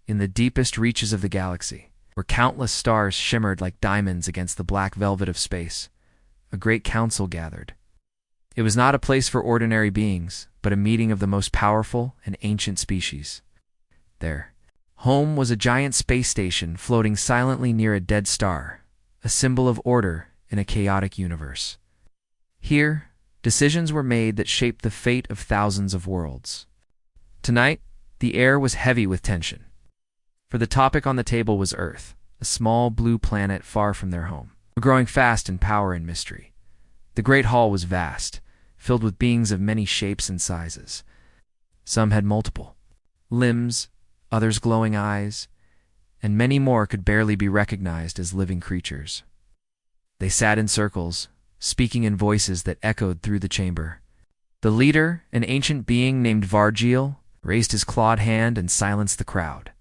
in the deepest reaches of the galaxy, where countless stars shimmered like diamonds against the black velvet of space, a great council gathered. It was not a place for ordinary beings, but a meeting of the most powerful and ancient species. Their home was a giant space station floating silently near a dead star, a symbol of order in a chaotic universe. Here, decisions were made that shaped the fate of thousands of worlds. Tonight, the air was heavy with tension. For the topic on the table was Earth, a small blue planet far from their home, growing fast in power and mystery. The great hall was vast, filled with beings of many shapes and sizes. Some had multiple limbs, others glowing eyes, and many more could barely be recognized as living creatures. They sat in circles, speaking in voices that echoed through the chamber. The leader, an ancient being named Vargil, raised his clawed hand and silenced the crowd.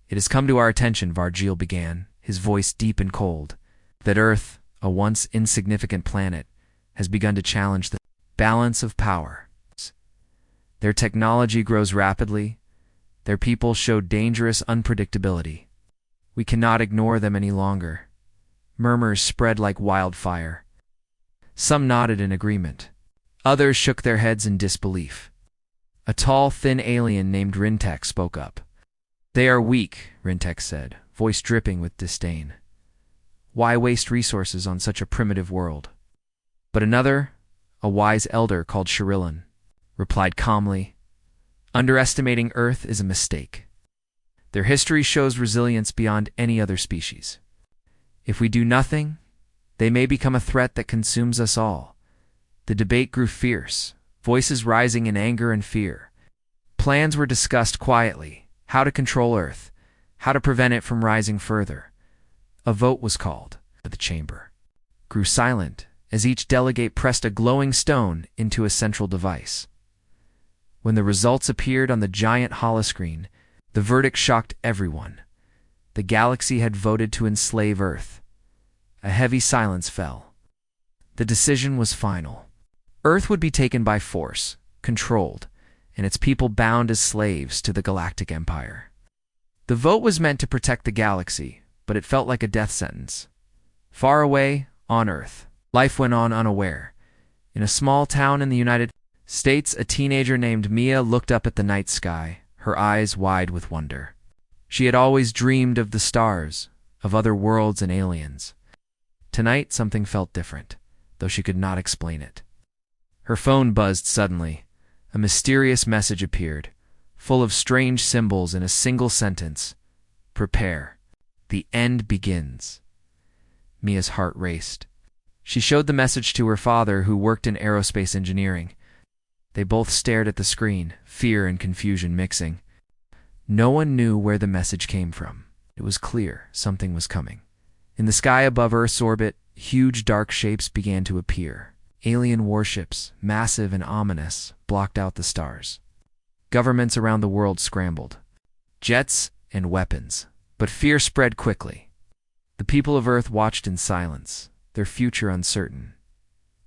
"It has come to our attention," Vargil began, his voice deep and cold, "that Earth, a once insignificant planet, has begun to challenge the balance of power. Their technology grows rapidly. Their people show dangerous unpredictability. We cannot ignore them any longer." Murmurs spread like wildfire. Some nodded in agreement. Others shook their heads in disbelief. A tall, thin alien named Rintek spoke up. "They are weak," Rintek said, voice dripping with disdain. "Why waste resources on such a primitive world?" But another, a wise elder called Shirillan, replied calmly, "Underestimating Earth is a mistake. Their history shows resilience beyond any other species. If we do nothing, they may become a threat that consumes us all." The debate grew fierce, voices rising in anger and fear. Plans were discussed quietly, how to control Earth, how to prevent it from rising further. A vote was called, but the chamber grew silent as each delegate pressed a glowing stone into a central device. When the results appeared on the giant holoscreen, the verdict shocked everyone. The galaxy had voted to enslave Earth. A heavy silence fell. The decision was final. Earth would be taken by force, controlled, and its people bound as slaves to the Galactic Empire. The vote was meant to protect the galaxy, but it felt like a death sentence. Far away, on Earth, life went on unaware. In a small town in the United States, a teenager named Mia looked up at the night sky, her eyes wide with wonder. She had always dreamed of the stars, of other worlds and aliens. Tonight, something felt different, though she could not explain it. Her phone buzzed suddenly. A mysterious message appeared, full of strange symbols in a single sentence. "Prepare. The end begins." Mia's heart raced. She showed the message to her father, who worked in aerospace engineering. They both stared at the screen, fear and confusion mixing. No one knew where the message came from. It was clear something was coming. In the sky above Earth's orbit, huge dark shapes began to appear. Alien warships, massive and ominous, blocked out the stars. Governments around the world scrambled. Jets and weapons. But fear spread quickly. The people of Earth watched in silence, their future uncertain.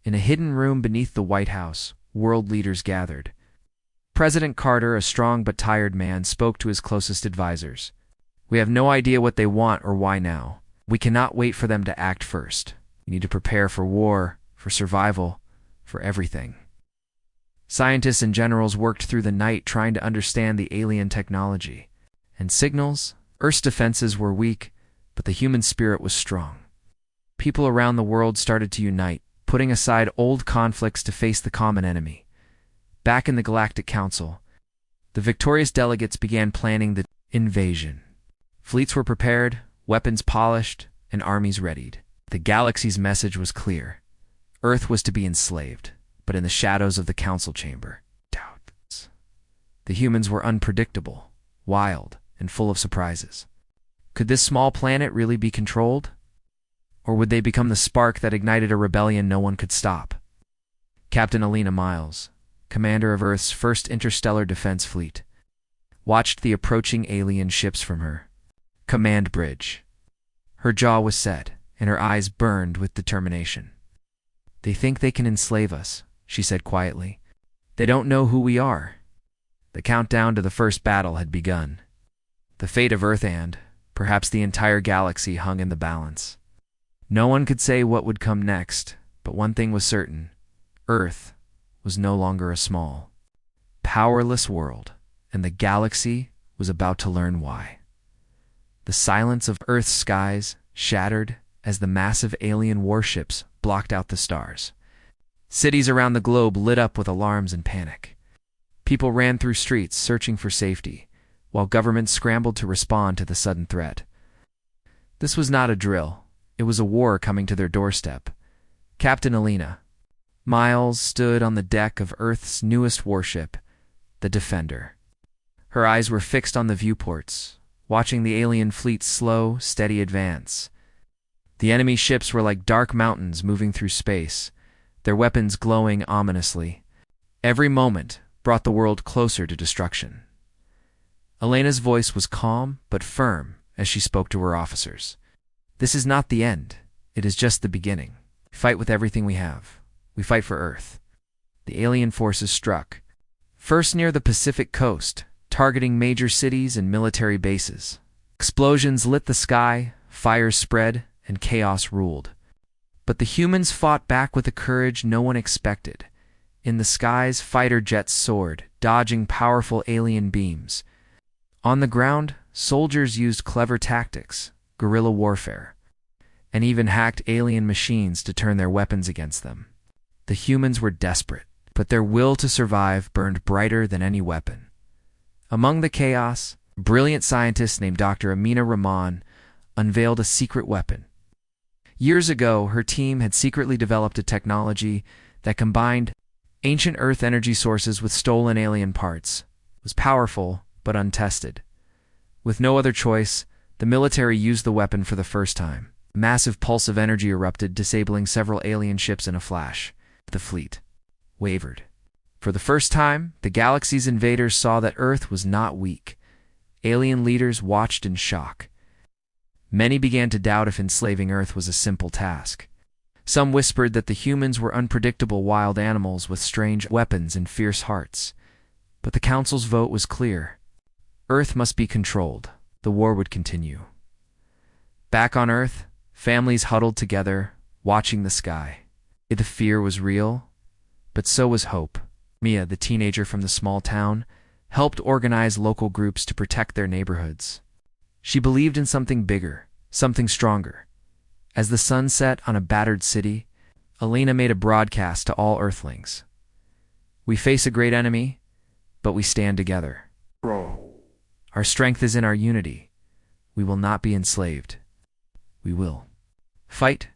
In a hidden room beneath the White House, world leaders gathered. President Carter, a strong but tired man, spoke to his closest advisors. "We have no idea what they want or why now. We cannot wait for them to act first. We need to prepare for war, for survival, for everything." Scientists and generals worked through the night trying to understand the alien technology and signals. Earth's defenses were weak, but the human spirit was strong. People around the world started to unite, putting aside old conflicts to face the common enemy. Back in the Galactic Council, the victorious delegates began planning the invasion. Fleets were prepared, weapons polished, and armies readied. The galaxy's message was clear. Earth was to be enslaved, but in the shadows of the council chamber, doubts. The humans were unpredictable, wild, and full of surprises. Could this small planet really be controlled? Or would they become the spark that ignited a rebellion no one could stop? Captain Alina Miles, commander of Earth's first interstellar defense fleet, watched the approaching alien ships from her command bridge. Her jaw was set, and her eyes burned with determination. "They think they can enslave us," she said quietly. "They don't know who we are." The countdown to the first battle had begun. The fate of Earth and, perhaps the entire galaxy, hung in the balance. No one could say what would come next, but one thing was certain: Earth was no longer a small, powerless world, and the galaxy was about to learn why. The silence of Earth's skies shattered as the massive alien warships blocked out the stars. Cities around the globe lit up with alarms and panic. People ran through streets searching for safety, while governments scrambled to respond to the sudden threat. This was not a drill. It was a war coming to their doorstep. Captain Alina Miles stood on the deck of Earth's newest warship, the Defender. Her eyes were fixed on the viewports, watching the alien fleet's slow, steady advance. The enemy ships were like dark mountains moving through space, their weapons glowing ominously. Every moment brought the world closer to destruction. Elena's voice was calm but firm as she spoke to her officers. "This is not the end. It is just the beginning. Fight with everything we have. We fight for Earth." The alien forces struck, first near the Pacific coast, targeting major cities and military bases. Explosions lit the sky, fires spread, and chaos ruled. But the humans fought back with a courage no one expected. In the skies, fighter jets soared, dodging powerful alien beams. On the ground, soldiers used clever tactics, guerrilla warfare, and even hacked alien machines to turn their weapons against them. The humans were desperate, but their will to survive burned brighter than any weapon. Among the chaos, a brilliant scientist named Dr. Amina Rahman unveiled a secret weapon. Years ago, her team had secretly developed a technology that combined ancient Earth energy sources with stolen alien parts. It was powerful, but untested. With no other choice, the military used the weapon for the first time. A massive pulse of energy erupted, disabling several alien ships in a flash. The fleet wavered. For the first time, the galaxy's invaders saw that Earth was not weak. Alien leaders watched in shock. Many began to doubt if enslaving Earth was a simple task. Some whispered that the humans were unpredictable wild animals with strange weapons and fierce hearts. But the Council's vote was clear. Earth must be controlled. The war would continue. Back on Earth, families huddled together, watching the sky. The fear was real, but so was hope. Mia, the teenager from the small town, helped organize local groups to protect their neighborhoods. She believed in something bigger, something stronger. As the sun set on a battered city, Alina made a broadcast to all Earthlings. "We face a great enemy, but we stand together. Our strength is in our unity. We will not be enslaved. We will fight,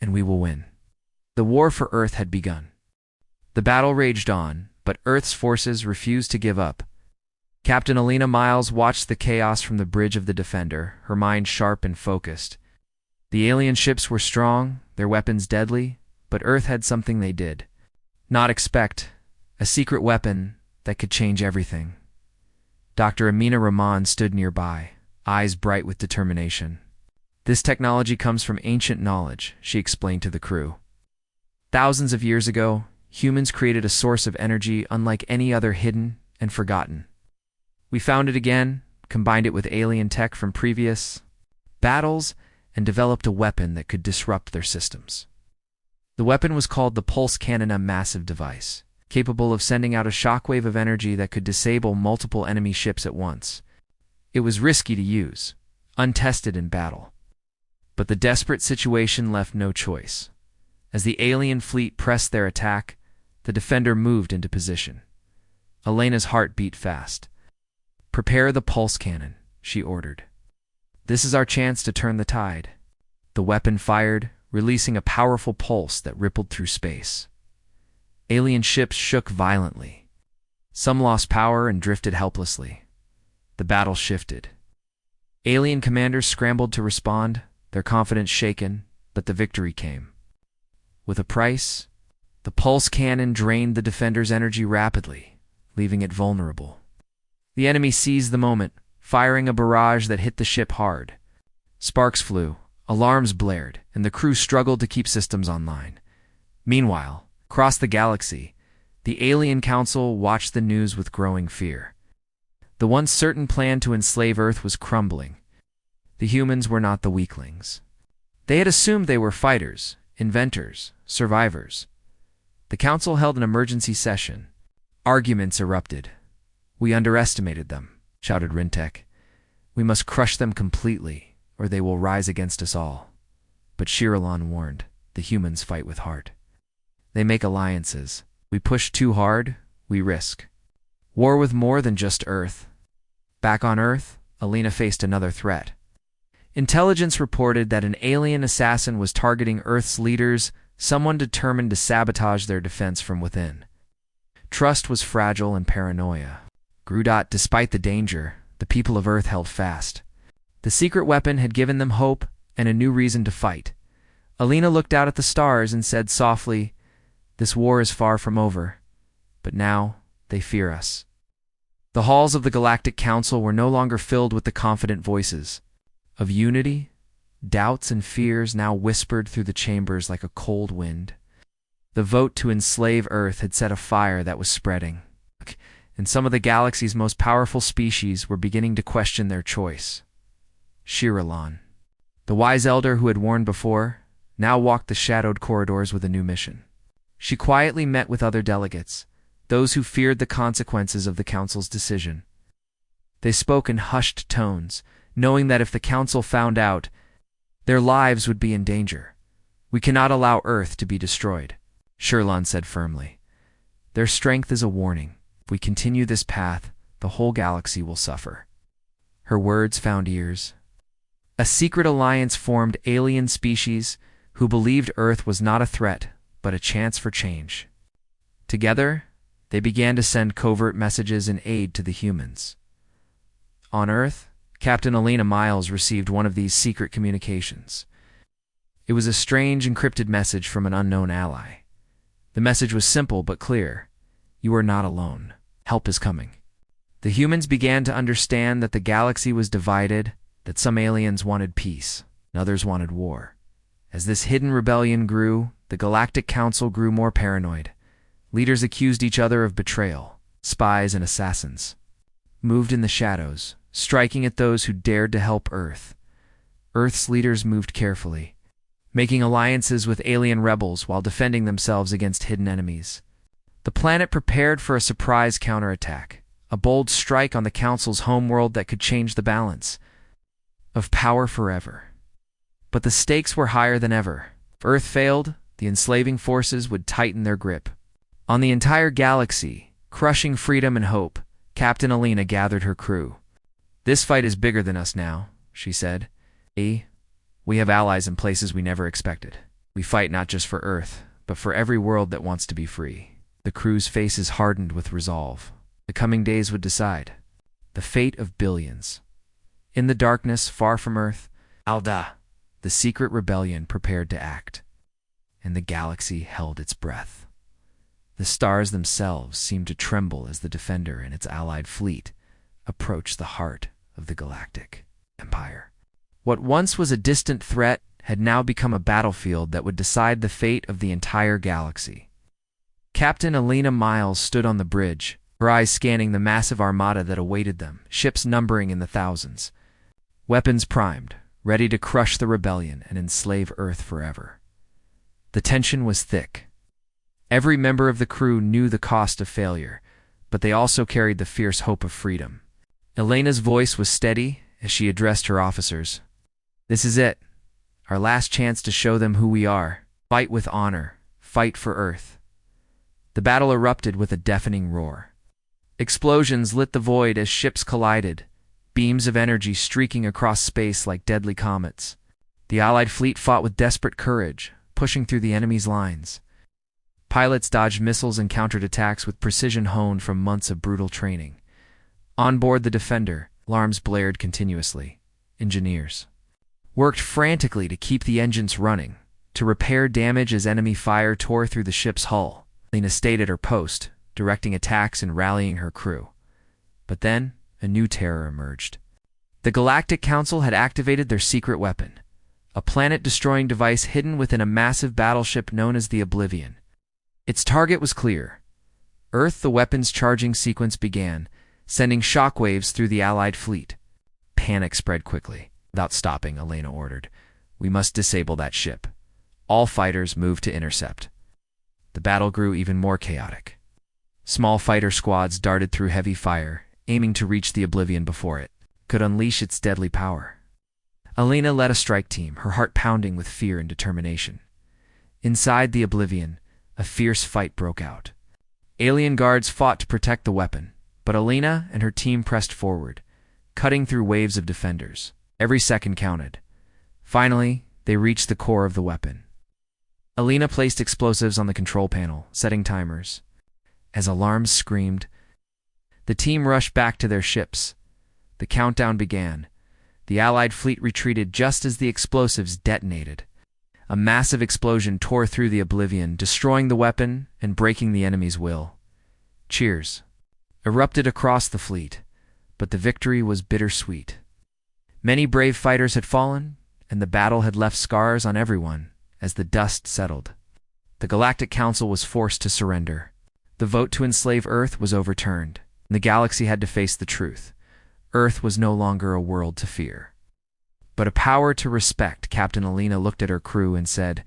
and we will win." The war for Earth had begun. The battle raged on, but Earth's forces refused to give up. Captain Alina Miles watched the chaos from the bridge of the Defender, her mind sharp and focused. The alien ships were strong, their weapons deadly, but Earth had something they did not expect, a secret weapon that could change everything. Dr. Amina Rahman stood nearby, eyes bright with determination. "This technology comes from ancient knowledge," she explained to the crew. "Thousands of years ago, humans created a source of energy unlike any other, hidden and forgotten. We found it again, combined it with alien tech from previous battles, and developed a weapon that could disrupt their systems. The weapon was called the Pulse Cannon, a massive device, capable of sending out a shockwave of energy that could disable multiple enemy ships at once. It was risky to use, untested in battle. But the desperate situation left no choice. As the alien fleet pressed their attack, the Defender moved into position. Elena's heart beat fast. "Prepare the pulse cannon," she ordered. "This is our chance to turn the tide." The weapon fired, releasing a powerful pulse that rippled through space. Alien ships shook violently. Some lost power and drifted helplessly. The battle shifted. Alien commanders scrambled to respond, their confidence shaken, but the victory came. With a price, the pulse cannon drained the Defender's energy rapidly, leaving it vulnerable. The enemy seized the moment, firing a barrage that hit the ship hard. Sparks flew, alarms blared, and the crew struggled to keep systems online. Meanwhile, across the galaxy, the Alien Council watched the news with growing fear. The once certain plan to enslave Earth was crumbling. The humans were not the weaklings. They had assumed they were fighters, inventors, survivors. The council held an emergency session. Arguments erupted. "We underestimated them," shouted Rintek. "We must crush them completely, or they will rise against us all." But Shiralon warned, "The humans fight with heart. They make alliances. We push too hard, we risk war with more than just Earth." Back on Earth, Alina faced another threat. Intelligence reported that an alien assassin was targeting Earth's leaders, someone determined to sabotage their defense from within. Trust was fragile and paranoia grew. Despite the danger, the people of Earth held fast. The secret weapon had given them hope and a new reason to fight. Alina looked out at the stars and said softly, "This war is far from over, but now they fear us." The halls of the Galactic Council were no longer filled with the confident voices of unity. Doubts and fears now whispered through the chambers like a cold wind. The vote to enslave Earth had set a fire that was spreading, and some of the galaxy's most powerful species were beginning to question their choice. Shiralon, the wise elder who had warned before, now walked the shadowed corridors with a new mission. She quietly met with other delegates, those who feared the consequences of the council's decision. They spoke in hushed tones, knowing that if the council found out, their lives would be in danger. "We cannot allow Earth to be destroyed," Shiralon said firmly. "Their strength is a warning. If we continue this path, the whole galaxy will suffer." Her words found ears. A secret alliance formed alien species who believed Earth was not a threat, but a chance for change. Together, they began to send covert messages in aid to the humans. On Earth, Captain Alina Miles received one of these secret communications. It was a strange encrypted message from an unknown ally. The message was simple but clear. "You are not alone. Help is coming." The humans began to understand that the galaxy was divided, that some aliens wanted peace, and others wanted war. As this hidden rebellion grew, the Galactic Council grew more paranoid. Leaders accused each other of betrayal, spies and assassins. Moved in the shadows, striking at those who dared to help Earth. Earth's leaders moved carefully, making alliances with alien rebels while defending themselves against hidden enemies. The planet prepared for a surprise counterattack, a bold strike on the Council's homeworld that could change the balance of power forever. But the stakes were higher than ever. If Earth failed, the enslaving forces would tighten their grip on the entire galaxy, crushing freedom and hope. Captain Alina gathered her crew. "This fight is bigger than us now," she said. We have allies in places we never expected. We fight not just for Earth, but for every world that wants to be free." The crew's faces hardened with resolve. The coming days would decide the fate of billions. In the darkness, far from Earth, Alda, the secret rebellion prepared to act, and the galaxy held its breath. The stars themselves seemed to tremble as the Defender and its allied fleet approached the heart of the Galactic Empire. What once was a distant threat had now become a battlefield that would decide the fate of the entire galaxy. Captain Alina Miles stood on the bridge, her eyes scanning the massive armada that awaited them, ships numbering in the thousands. Weapons primed, ready to crush the rebellion and enslave Earth forever. The tension was thick. Every member of the crew knew the cost of failure, but they also carried the fierce hope of freedom. Elena's voice was steady as she addressed her officers. "This is it. Our last chance to show them who we are. Fight with honor. Fight for Earth." The battle erupted with a deafening roar. Explosions lit the void as ships collided, beams of energy streaking across space like deadly comets. The Allied fleet fought with desperate courage, pushing through the enemy's lines. Pilots dodged missiles and countered attacks with precision honed from months of brutal training. On board the Defender, alarms blared continuously. Engineers worked frantically to keep the engines running, to repair damage as enemy fire tore through the ship's hull. Lena stayed at her post, directing attacks and rallying her crew. But then, a new terror emerged. The Galactic Council had activated their secret weapon, a planet-destroying device hidden within a massive battleship known as the Oblivion. Its target was clear. Earth. The weapon's charging sequence began, sending shockwaves through the Allied fleet. Panic spread quickly. Without stopping, Elena ordered, "We must disable that ship." All fighters moved to intercept. The battle grew even more chaotic. Small fighter squads darted through heavy fire, aiming to reach the Oblivion before it could unleash its deadly power. Elena led a strike team, her heart pounding with fear and determination. Inside the Oblivion, a fierce fight broke out. Alien guards fought to protect the weapon, but Elena and her team pressed forward, cutting through waves of defenders. Every second counted. Finally, they reached the core of the weapon. Elena placed explosives on the control panel, setting timers. As alarms screamed, the team rushed back to their ships. The countdown began. The Allied fleet retreated just as the explosives detonated. A massive explosion tore through the Oblivion, destroying the weapon and breaking the enemy's will. Cheers erupted across the fleet, but the victory was bittersweet. Many brave fighters had fallen, and the battle had left scars on everyone as the dust settled. The Galactic Council was forced to surrender. The vote to enslave Earth was overturned, and the galaxy had to face the truth. Earth was no longer a world to fear, but a power to respect. Captain Elena looked at her crew and said,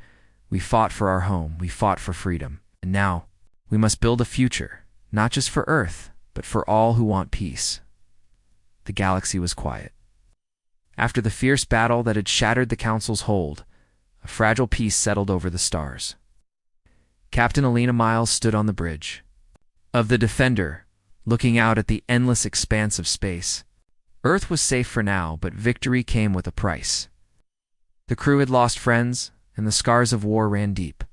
"We fought for our home, we fought for freedom, and now we must build a future, not just for Earth, but for all who want peace." The galaxy was quiet. After the fierce battle that had shattered the Council's hold, a fragile peace settled over the stars. Captain Elena Miles stood on the bridge of the Defender, looking out at the endless expanse of space. Earth was safe for now, but victory came with a price. The crew had lost friends, and the scars of war ran deep.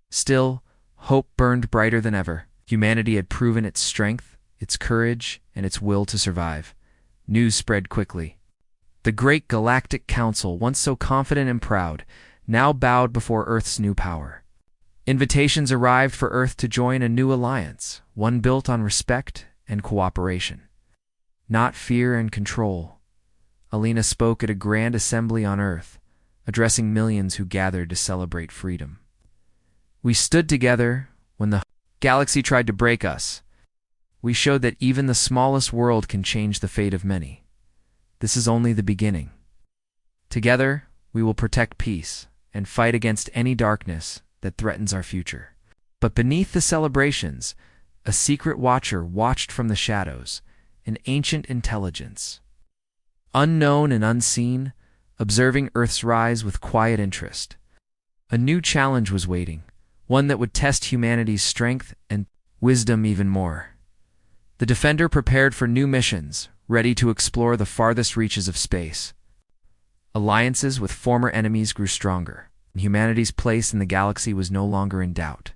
Still, hope burned brighter than ever. Humanity had proven its strength, its courage, and its will to survive. News spread quickly. The great Galactic Council, once so confident and proud, now bowed before Earth's new power. Invitations arrived for Earth to join a new alliance, one built on respect and cooperation, not fear and control. Elena spoke at a grand assembly on Earth, addressing millions who gathered to celebrate freedom. "We stood together when the galaxy tried to break us. We showed that even the smallest world can change the fate of many. This is only the beginning. Together, we will protect peace and fight against any darkness that threatens our future." But beneath the celebrations, a secret watcher watched from the shadows, an ancient intelligence, unknown and unseen, observing Earth's rise with quiet interest. A new challenge was waiting, one that would test humanity's strength and wisdom even more. The Defender prepared for new missions, ready to explore the farthest reaches of space. Alliances with former enemies grew stronger, and humanity's place in the galaxy was no longer in doubt.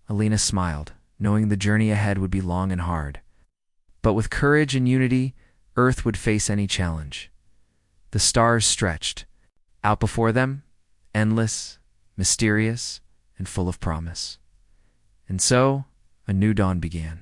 Elena smiled, knowing the journey ahead would be long and hard. But with courage and unity, Earth would face any challenge. The stars stretched out before them, endless, mysterious, and full of promise. And so, a new dawn began.